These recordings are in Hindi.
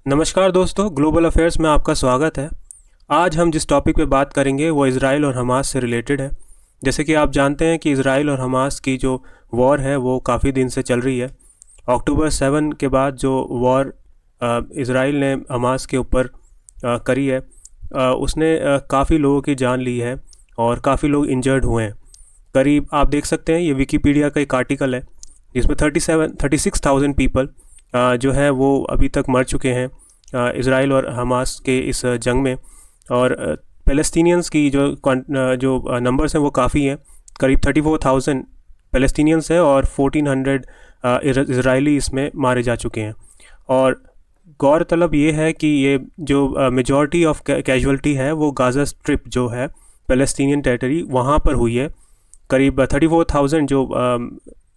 नमस्कार दोस्तों, ग्लोबल अफेयर्स में आपका स्वागत है। आज हम जिस टॉपिक पे बात करेंगे वो इज़राइल और हमास से रिलेटेड है। जैसे कि आप जानते हैं कि इज़राइल और हमास की जो वॉर है वो काफ़ी दिन से चल रही है। अक्टूबर 7 के बाद जो वॉर इज़राइल ने हमास के ऊपर करी है, उसने काफ़ी लोगों की जान ली है और काफ़ी लोग इंजर्ड हुए हैं। करीब आप देख सकते हैं, ये विकीपीडिया का एक आर्टिकल है जिसमें 36,000 पीपल जो है वो अभी तक मर चुके हैं इज़राइल और हमास के इस जंग में। और पैलेस्टीनियंस की जो नंबर्स हैं वो काफ़ी हैं। करीब 34,000 पैलेस्टीनियंस हैं और 1,400 इज़राइली इसमें मारे जा चुके हैं। और गौरतलब ये है कि ये जो मेजॉरिटी ऑफ कैजुअल्टी है वो गाज़ा स्ट्रिप जो है पैलेस्टीनियन टेरिटरी वहाँ पर हुई है। करीब 34,000 जो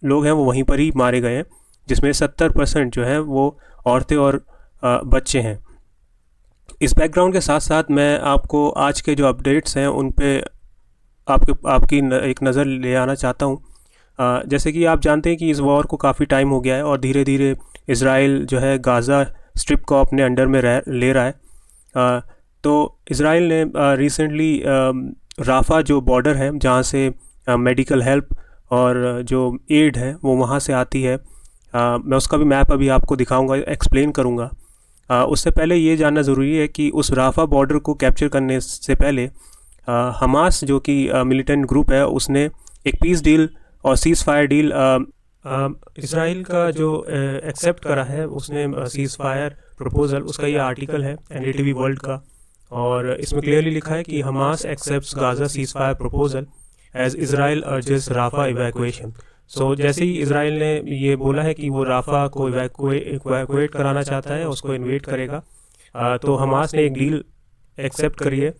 लोग हैं वो वहीं पर ही मारे गए हैं, जिसमें 70% जो है वो औरतें और बच्चे हैं। इस बैकग्राउंड के साथ साथ मैं आपको आज के जो अपडेट्स हैं उन पे आपकी एक नज़र ले आना चाहता हूँ। जैसे कि आप जानते हैं कि इस वॉर को काफ़ी टाइम हो गया है और धीरे धीरे इज़राइल जो है गाज़ा स्ट्रिप को अपने अंडर में ले रहा है। तो इज़राइल ने रिसेंटली राफ़ा जो बॉर्डर है जहाँ से मेडिकल हेल्प और जो एड है वो वहाँ से आती है, मैं उसका भी मैप अभी आपको दिखाऊंगा, एक्सप्लेन करूँगा। उससे पहले ये जानना ज़रूरी है कि उस राफ़ा बॉर्डर को कैप्चर करने से पहले हमास जो कि मिलिटेंट ग्रुप है उसने एक पीस डील और सीज़ फायर डील इसराइल का जो एक्सेप्ट करा है, उसने सीज़ फायर प्रपोजल, उसका ये आर्टिकल है एनडीटीवी वर्ल्ड का। और इसमें क्लियरली लिखा है कि Hamas accepts Gaza ceasefire proposal as Israel urges Rafah evacuation. So जैसे ही इज़राइल ने ये बोला है कि वो राफ़ा को इवैक्यूएट कराना चाहता है, उसको इन्वेट करेगा, तो हमास ने एक डील एक्सेप्ट करी है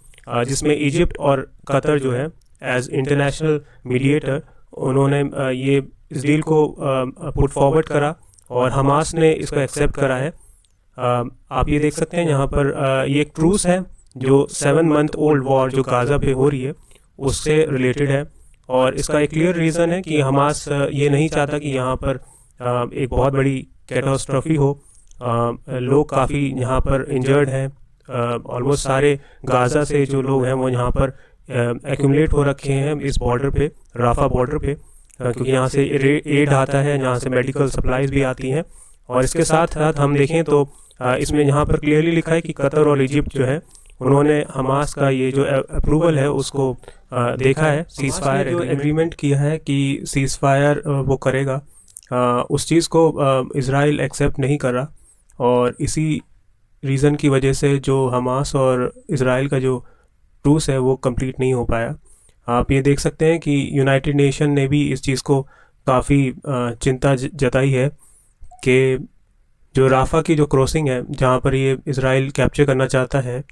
जिसमें इजिप्ट और कतर जो है एज इंटरनेशनल मीडिएटर उन्होंने ये इस डील को पुट फॉरवर्ड करा और हमास ने इसको एक्सेप्ट करा है। आप ये देख सकते हैं यहाँ पर ये एक ट्रूस है जो 7 मंथ ओल्ड वॉर जो गाज़ा पे हो रही है उससे रिलेटेड है। और इसका एक क्लियर रीज़न है कि हमास ये नहीं चाहता कि यहाँ पर एक बहुत बड़ी कैटास्ट्रॉफी हो। लोग काफ़ी यहाँ पर इंजर्ड हैं, ऑलमोस्ट सारे गाज़ा से जो लोग हैं वो यहाँ पर एक्यूमुलेट हो रखे हैं इस बॉर्डर पे, राफ़ा बॉर्डर पे, क्योंकि यहाँ से एड आता है, यहाँ से मेडिकल सप्लाईज भी आती हैं। और इसके साथ साथ हम देखें तो इसमें यहाँ पर क्लियरली लिखा है कि कतर और इजिप्ट जो है उन्होंने हमास का ये जो अप्रूवल है उसको देखा है, सीज़ फायर जो एग्रीमेंट किया है कि सीज़ फायर वो करेगा, उस चीज़ को इज़राइल एक्सेप्ट नहीं कर रहा। और इसी रीज़न की वजह से जो हमास और इज़राइल का जो ट्रूस है वो कंप्लीट नहीं हो पाया। आप ये देख सकते हैं कि यूनाइटेड नेशन ने भी इस चीज़ को काफ़ी चिंता जताई है कि जो राफ़ा की जो क्रॉसिंग है जहाँ पर ये इज़राइल कैप्चर करना चाहता है,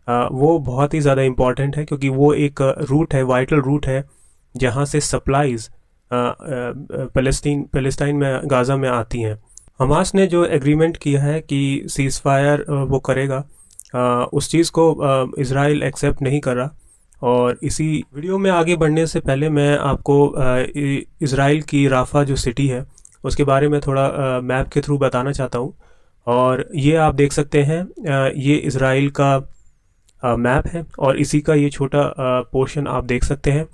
वो बहुत ही ज़्यादा इम्पॉर्टेंट है, क्योंकि वो एक रूट है, वाइटल रूट है जहाँ से सप्लाईज़ पैलेस्टाइन में, गाज़ा में आती हैं। हमास ने जो एग्रीमेंट किया है कि सीज़ फायर वो करेगा, उस चीज़ को इज़राइल एक्सेप्ट नहीं कर रहा। और इसी वीडियो में आगे बढ़ने से पहले मैं आपको इज़राइल की राफ़ा जो सिटी है उसके बारे में थोड़ा मैप के थ्रू बताना चाहता हूँ। और ये आप देख सकते हैं, ये इज़राइल का मैप है और इसी का ये छोटा पोर्शन आप देख सकते हैं।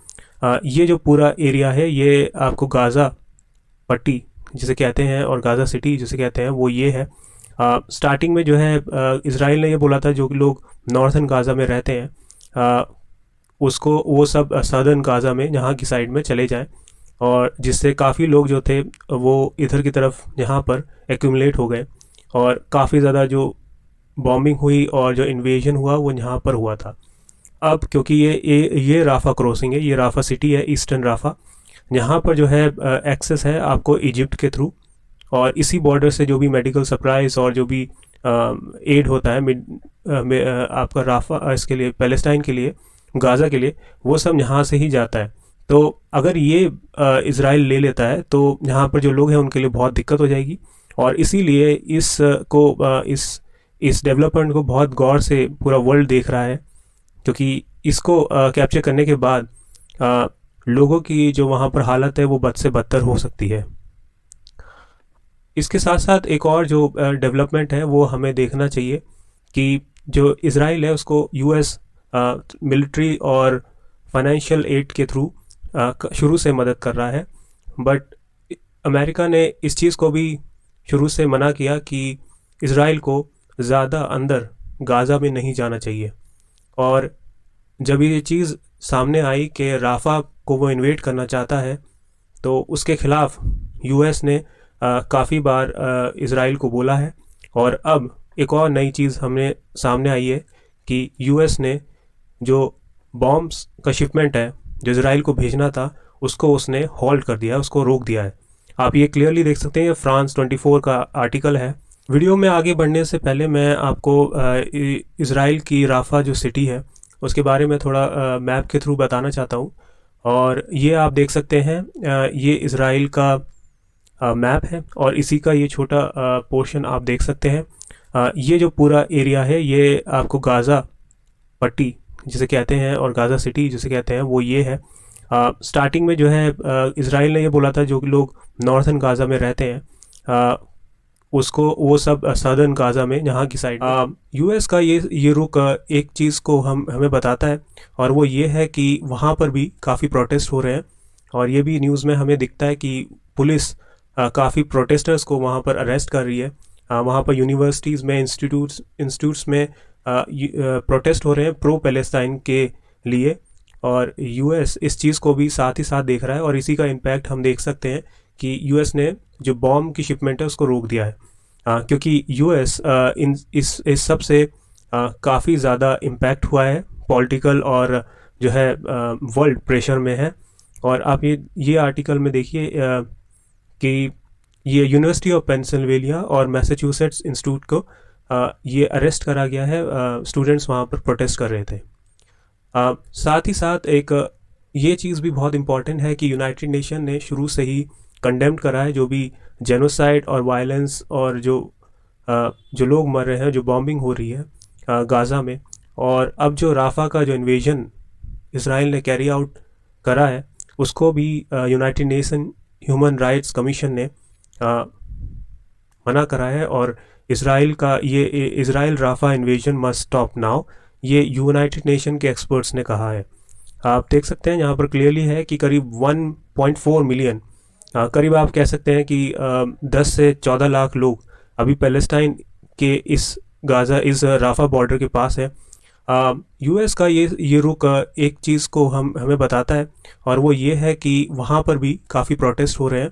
ये जो पूरा एरिया है ये आपको गाज़ा पट्टी जिसे कहते हैं और गाज़ा सिटी जिसे कहते हैं वो ये है। स्टार्टिंग में जो है इज़राइल ने ये बोला था जो लोग नॉर्थन गाज़ा में रहते हैं उसको वो सब सदर्न गाज़ा में यहाँ की साइड में चले जाएं, और जिससे काफ़ी लोग जो थे वो इधर की तरफ यहाँ पर एक्यूमुलेट हो गए और काफ़ी ज़्यादा जो बॉम्बिंग हुई और जो इन्वेजन हुआ वो यहाँ पर हुआ था। अब क्योंकि ये राफ़ा क्रॉसिंग है, ये राफ़ा सिटी है, ईस्टर्न राफ़ा, यहाँ पर जो है एक्सेस है आपको इजिप्ट के थ्रू, और इसी बॉर्डर से जो भी मेडिकल सप्लाईज और जो भी एड होता है आपका राफ़ा इसके लिए, पैलेस्टाइन के लिए, गाज़ा के लिए, वो सब यहाँ से ही जाता है। तो अगर ये इज़राइल ले लेता है तो यहाँ पर जो लोग हैं उनके लिए बहुत दिक्कत हो जाएगी। और इसीलिए इस डेवलपमेंट को बहुत गौर से पूरा वर्ल्ड देख रहा है, क्योंकि इसको कैप्चर करने के बाद लोगों की जो वहाँ पर हालत है वो बद से बदतर हो सकती है। इसके साथ साथ एक और जो डेवलपमेंट है वो हमें देखना चाहिए कि जो इज़राइल है उसको यूएस मिलिट्री और फाइनेंशियल एड के थ्रू शुरू से मदद कर रहा है, बट अमेरिका ने इस चीज़ को भी शुरू से मना किया कि इज़राइल को ज़्यादा अंदर गाज़ा में नहीं जाना चाहिए। और जब ये चीज़ सामने आई कि राफ़ा को वो इन्वेड करना चाहता है, तो उसके ख़िलाफ़ यूएस ने काफ़ी बार इज़राइल को बोला है। और अब एक और नई चीज़ हमने सामने आई है कि यूएस ने जो बॉम्ब्स का शिपमेंट है जो इज़राइल को भेजना था उसको उसने हॉल्ट कर दिया है, उसको रोक दिया है। आप ये क्लियरली देख सकते हैं, ये फ्रांस 24 का आर्टिकल है। वीडियो में आगे बढ़ने से पहले मैं आपको इज़राइल की राफ़ा जो सिटी है उसके बारे में थोड़ा मैप के थ्रू बताना चाहता हूँ। और ये आप देख सकते हैं, ये इज़राइल का मैप है और इसी का ये छोटा पोर्शन आप देख सकते हैं। ये जो पूरा एरिया है ये आपको गाज़ा पट्टी जिसे कहते हैं और गाज़ा सिटी जिसे कहते हैं वो ये है। स्टार्टिंग में जो है इज़राइल ने ये बोला था जो लोग नॉर्थन गाज़ा में रहते हैं उसको वो सब सदर्न गाज़ा में यहाँ की साइड यूएस का ये रुख एक चीज़ को हमें बताता है, और वो ये है कि वहाँ पर भी काफ़ी प्रोटेस्ट हो रहे हैं। और ये भी न्यूज़ में हमें दिखता है कि पुलिस काफ़ी प्रोटेस्टर्स को वहाँ पर अरेस्ट कर रही है। वहाँ पर यूनिवर्सिटीज़ में इंस्टीट्यूट्स में प्रोटेस्ट हो रहे हैं प्रो पैलेस्टाइन के लिए। और यूएस इस चीज़ को भी साथ ही साथ देख रहा है, और इसी का इम्पैक्ट हम देख सकते हैं कि यूएस ने जो बॉम्ब की शिपमेंट है उसको रोक दिया है। क्योंकि यूएस इस सब से काफ़ी ज़्यादा इम्पैक्ट हुआ है पॉलिटिकल और जो है वर्ल्ड प्रेशर में है। और आप ये आर्टिकल में देखिए कि ये यूनिवर्सिटी ऑफ पेंसिल्वेनिया और मैसाचुसेट्स इंस्टीट्यूट को ये अरेस्ट करा गया है। स्टूडेंट्स वहाँ पर प्रोटेस्ट कर रहे थे। साथ ही साथ एक ये चीज़ भी बहुत इम्पॉर्टेंट है कि यूनाइटेड नेशन ने शुरू से ही कंडेम करा है जो भी जेनोसाइड और वायलेंस और जो लोग मर रहे हैं, जो बॉम्बिंग हो रही है गाज़ा में। और अब जो राफ़ा का जो इन्वेजन इसराइल ने कैरी आउट करा है उसको भी United Nation human rights commission ने मना करा है। और इसराइल का ये Israel Rafah invasion must stop now, ये यूनाइटेड नेशन के एक्सपर्ट्स ने कहा है। आप देख सकते हैं यहाँ पर क्लियरली है कि करीब 1.4 मिलियन, करीब आप कह सकते हैं कि 10 से 14 लाख लोग अभी पैलेस्टाइन के इस गाज़ा इस राफ़ा बॉर्डर के पास है। यूएस का ये रुख एक चीज़ को हमें बताता है, और वो ये है कि वहाँ पर भी काफ़ी प्रोटेस्ट हो रहे हैं।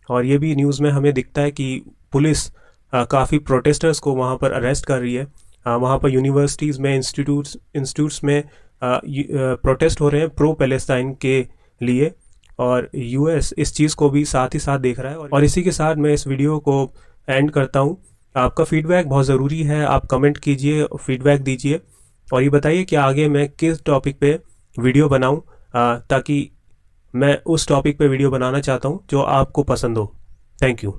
और ये भी न्यूज़ में हमें दिखता है कि पुलिस काफ़ी प्रोटेस्टर्स को वहाँ पर अरेस्ट कर रही है। वहाँ पर यूनिवर्सिटीज़ में इंस्टीट्यूट्स में प्रोटेस्ट हो रहे हैं प्रो पैलेस्टाइन के लिए। और यूएस इस चीज़ को भी साथ ही साथ देख रहा है। और इसी के साथ मैं इस वीडियो को एंड करता हूँ। आपका फीडबैक बहुत ज़रूरी है, आप कमेंट कीजिए, फीडबैक दीजिए, और ये बताइए कि आगे मैं किस टॉपिक पे वीडियो बनाऊँ, ताकि मैं उस टॉपिक पे वीडियो बनाना चाहता हूँ जो आपको पसंद हो। Thank you.